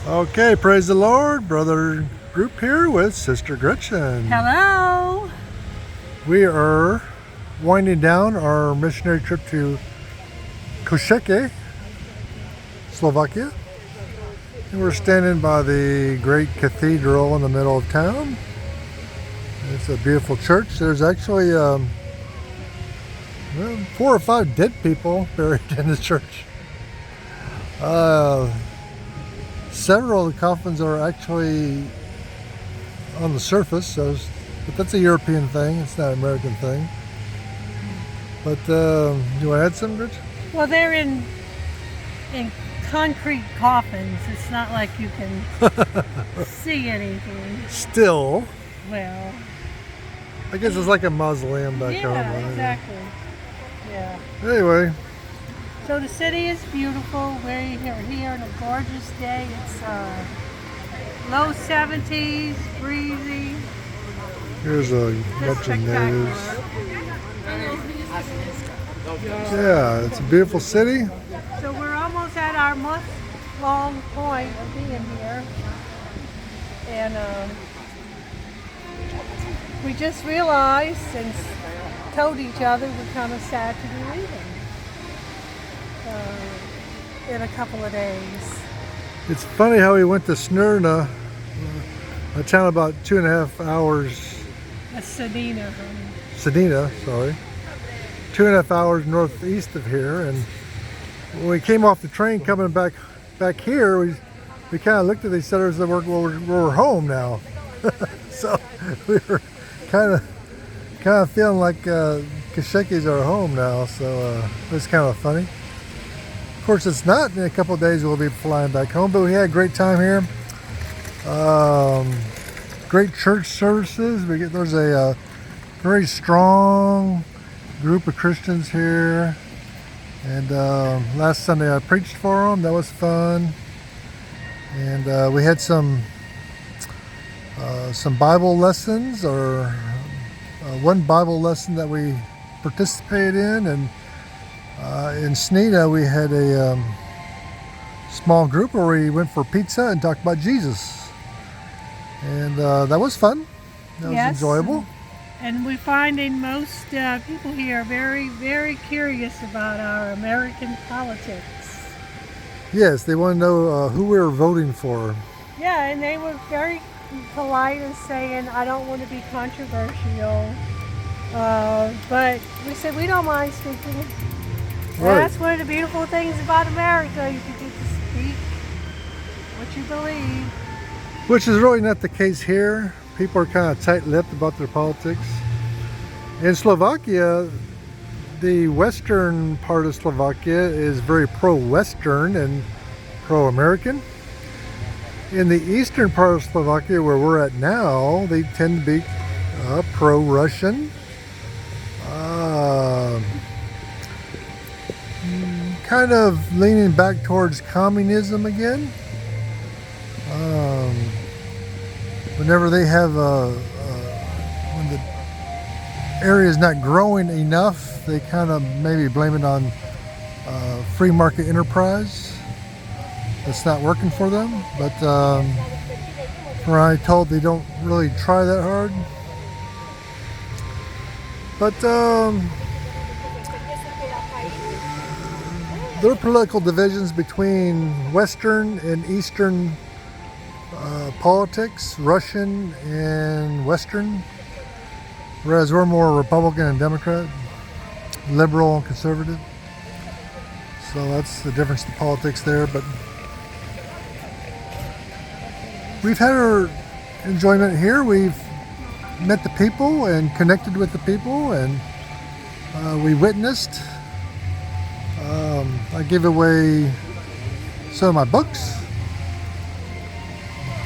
Okay, praise the Lord, brother group here with Sister Gretchen. Hello. We are winding down our missionary trip to Kosice, Slovakia. And we're standing by the great cathedral in the middle of town. It's a beautiful church. There's actually 4 or 5 dead people buried in the church. Several of the coffins are actually on the surface, but that's a European thing. It's not an American thing. But you want to add something, Rich? Well, they're in concrete coffins. It's not like you can see anything. Still, Well, I guess it's like a mausoleum back home. yeah, Right? exactly. Yeah. Anyway, So the city is beautiful. We're here on a gorgeous day. It's low 70s, breezy. here's a Just bunch of news. spectacular. Yeah, it's a beautiful city. So we're almost at our month-long point of being here. And we just realized and told each other we're kind of sad to be leaving in a couple of days. It's funny how we went to Smyrna, a town about 2.5 hours. That's Sedina, honey. Sedina, sorry. 2.5 hours northeast of here, and when we came off the train coming back here, we kind of looked at each other and said, we're home now. So we were kind of feeling like Kosice's our home now. So it was kind of funny. Of course, it's not. In a couple of days, we'll be flying back home, but we had a great time here. Great church services. There's a very strong group of Christians here, and last Sunday I preached for them. That was fun, and we had some Bible lessons, or one Bible lesson that we participated in, and in Sneda we had a small group where we went for pizza and talked about Jesus, and that was fun. That was enjoyable. And we're finding most people here are very, very curious about our American politics. Yes, they want to know who we were voting for. Yeah, and they were very polite in saying, I don't want to be controversial. But we said we don't mind speaking. Right. That's one of the beautiful things about America. You can get to speak what you believe. Which is really not the case here. People are kind of tight-lipped about their politics. In Slovakia, the western part of Slovakia is very pro-Western and pro-American. In the eastern part of Slovakia, where we're at now, they tend to be pro-Russian. Kind of leaning back towards communism again. Whenever they have when the area is not growing enough, they kind of maybe blame it on free market enterprise that's not working for them. But from what I told, they don't really try that hard. But there are political divisions between Western and Eastern politics, Russian and Western, whereas we're more Republican and Democrat, liberal and conservative. So that's the difference in politics there. But we've had our enjoyment here. We've met the people and connected with the people, and we witnessed. I gave away some of my books,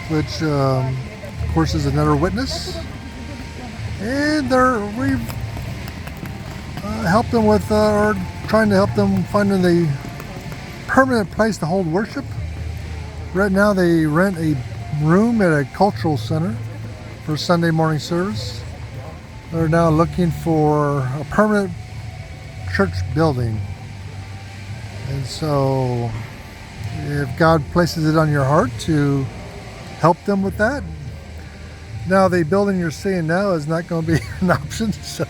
which of course is another witness, and we've helped them with, or trying to help them finding the permanent place to hold worship. Right now they rent a room at a cultural center for Sunday morning service. They're now looking for a permanent church building, and so if God places it on your heart to help them with that. Now, the building you're seeing now is not going to be an option, so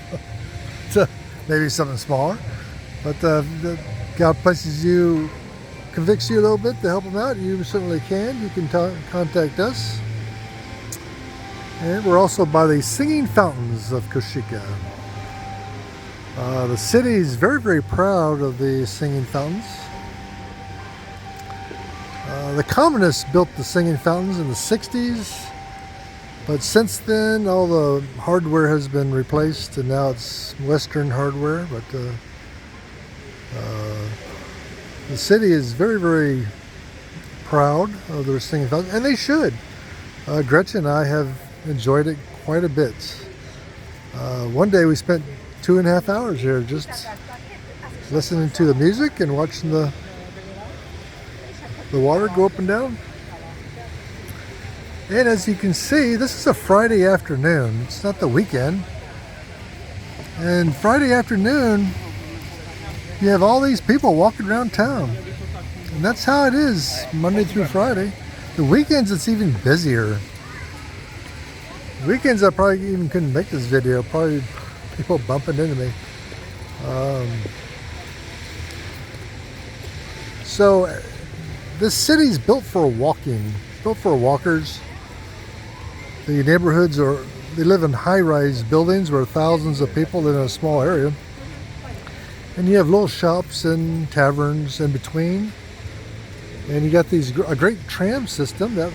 maybe something smaller. But God places you, convicts you a little bit to help them out, you certainly can. You can contact us. And we're also by the singing fountains of Kosice. The city is very, very proud of the singing fountains. The communists built the singing fountains in the 60s, but since then all the hardware has been replaced and now it's Western hardware. But the city is very, very proud of their singing fountains, and they should. Gretchen and I have enjoyed it quite a bit. One day we spent 2.5 hours here just listening to the music and watching the water go up and down. And as you can see, this is a Friday afternoon. It's not the weekend. And Friday afternoon, you have all these people walking around town. And that's how it is Monday through Friday. The weekends, it's even busier. Weekends, I probably even couldn't make this video. Probably people bumping into me. So this city's built for walking, built for walkers. The neighborhoods they live in high-rise buildings where thousands of people live in a small area. And you have little shops and taverns in between. And you got a great tram system that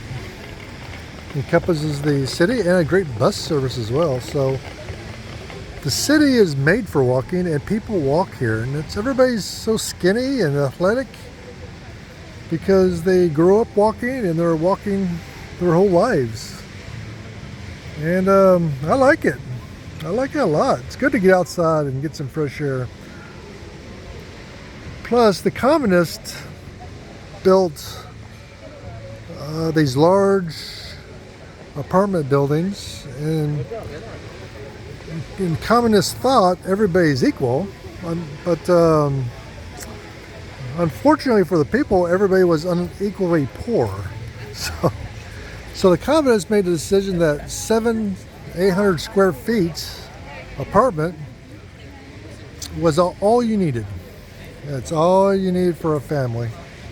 encompasses the city, and a great bus service as well. So the city is made for walking, and people walk here, and everybody's so skinny and athletic because they grow up walking and they're walking their whole lives. And I like it. I like it a lot. It's good to get outside and get some fresh air. Plus, the communists built these large apartment buildings, and in communist thought everybody's equal, but unfortunately for the people, everybody was unequally poor. So the communists made the decision that 800 square feet apartment was all you needed. That's all you need for a family.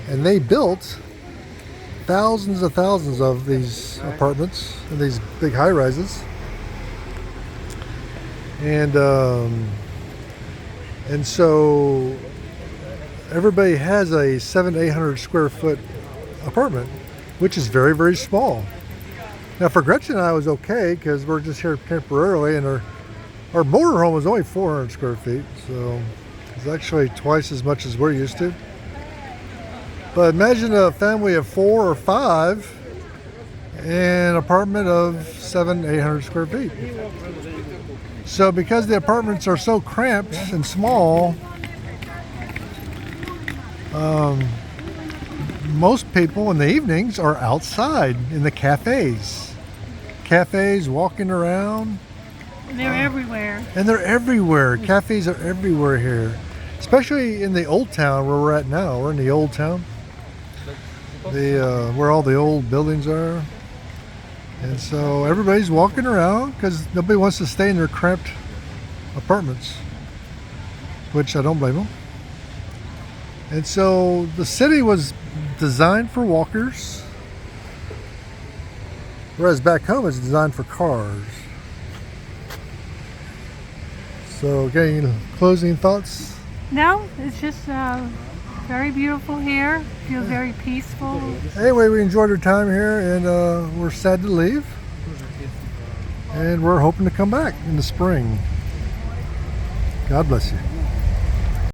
And they built thousands of these apartments and these big high-rises. And so everybody has a 800 square foot apartment, which is very, very small. Now for Gretchen and I, it was okay because we're just here temporarily, and our motorhome was only 400 square feet, so it's actually twice as much as we're used to. But imagine a family of 4 or 5 in an apartment of 800 square feet. So because the apartments are so cramped and small, most people in the evenings are outside in the cafes. Cafes, walking around. They're everywhere. And they're everywhere. Cafes are everywhere here. Especially in the old town where we're at now. We're in the old town. Where all the old buildings are. And so everybody's walking around because nobody wants to stay in their cramped apartments, which I don't blame them. And so the city was designed for walkers, whereas back home it's designed for cars. So, any closing thoughts? No, it's just very beautiful here. Feels very peaceful. Anyway, we enjoyed our time here, and we're sad to leave. And we're hoping to come back in the spring. God bless you.